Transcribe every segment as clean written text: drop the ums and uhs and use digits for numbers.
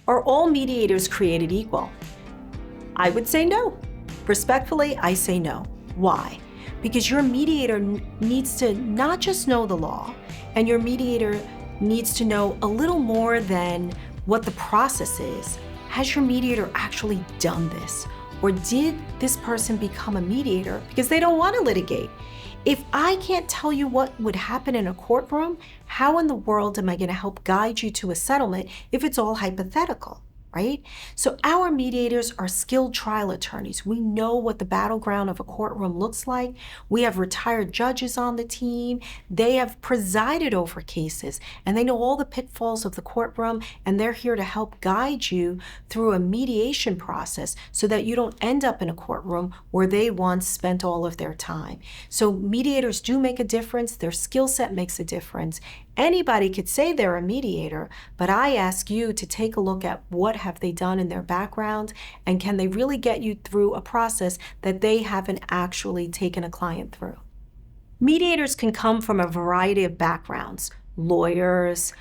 Are all mediators created equal? I would say no. Respectfully, I say no. Why? Because your mediator needs to not just know the law, and your mediator needs to know a little more than what the process is. Has your mediator actually done this? Or did this person become a mediator because they don't want to litigate? If I can't tell you what would happen in a courtroom, how in the world am I going to help guide you to a settlement if it's all hypothetical, right? So our mediators are skilled trial attorneys. We know what the battleground of a courtroom looks like. We have retired judges on the team. They have presided over cases, and they know all the pitfalls of the courtroom, and they're here to help guide you through a mediation process so that you don't end up in a courtroom where they once spent all of their time. So mediators do make a difference. Their skill set makes a difference. Anybody could say they're a mediator, but I ask you to take a look at what have they done in their background, and can they really get you through a process that they haven't actually taken a client through. Mediators can come from a variety of backgrounds. Lawyers,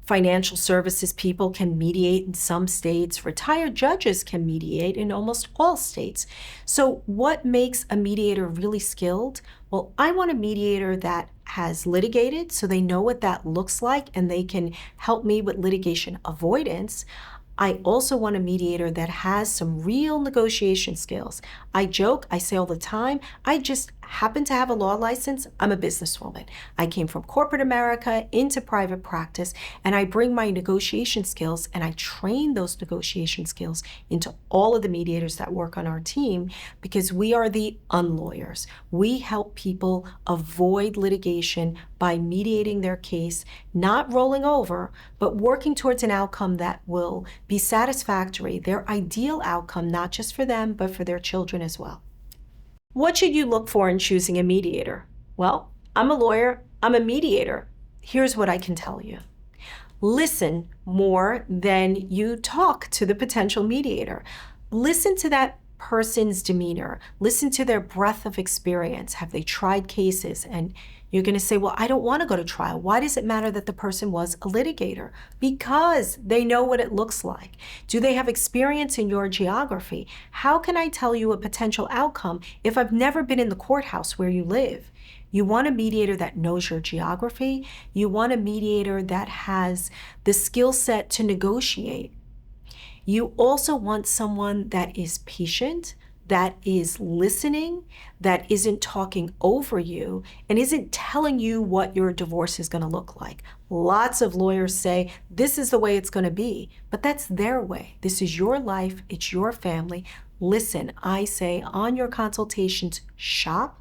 financial services people can mediate in some states. Retired judges can mediate in almost all states. So what makes a mediator really skilled? Well, I want a mediator that has litigated, so they know what that looks like and they can help me with litigation avoidance. I also want a mediator that has some real negotiation skills. I joke, I say all the time, I just happen to have a law license. I'm a businesswoman. I came from corporate America into private practice, and I bring my negotiation skills and I train those negotiation skills into all of the mediators that work on our team, because we are the unlawyers. We help people avoid litigation by mediating their case, not rolling over, but working towards an outcome that will be satisfactory, their ideal outcome, not just for them, but for their children as well. What should you look for in choosing a mediator? Well, I'm a lawyer, I'm a mediator. Here's what I can tell you. Listen more than you talk to the potential mediator. Listen to that person's demeanor. Listen to their breadth of experience. Have they tried cases? And you're going to say, well, I don't want to go to trial. Why does it matter that the person was a litigator? Because they know what it looks like. Do they have experience in your geography? How can I tell you a potential outcome if I've never been in the courthouse where you live? You want a mediator that knows your geography. You want a mediator that has the skill set to negotiate. You also want someone that is patient, that is listening, that isn't talking over you, and isn't telling you what your divorce is going to look like. Lots of lawyers say, this is the way it's going to be, but that's their way. This is your life, it's your family. Listen, I say on your consultations, shop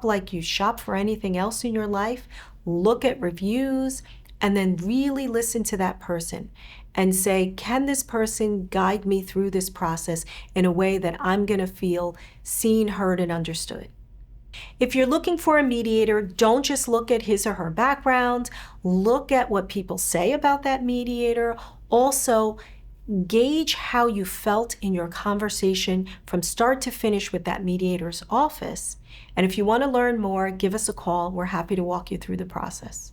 like you shop for anything else in your life. Look at reviews, and then really listen to that person and say, can this person guide me through this process in a way that I'm going to feel seen, heard, and understood? If you're looking for a mediator, don't just look at his or her background. Look at what people say about that mediator. Also, gauge how you felt in your conversation from start to finish with that mediator's office. And if you want to learn more, give us a call. We're happy to walk you through the process.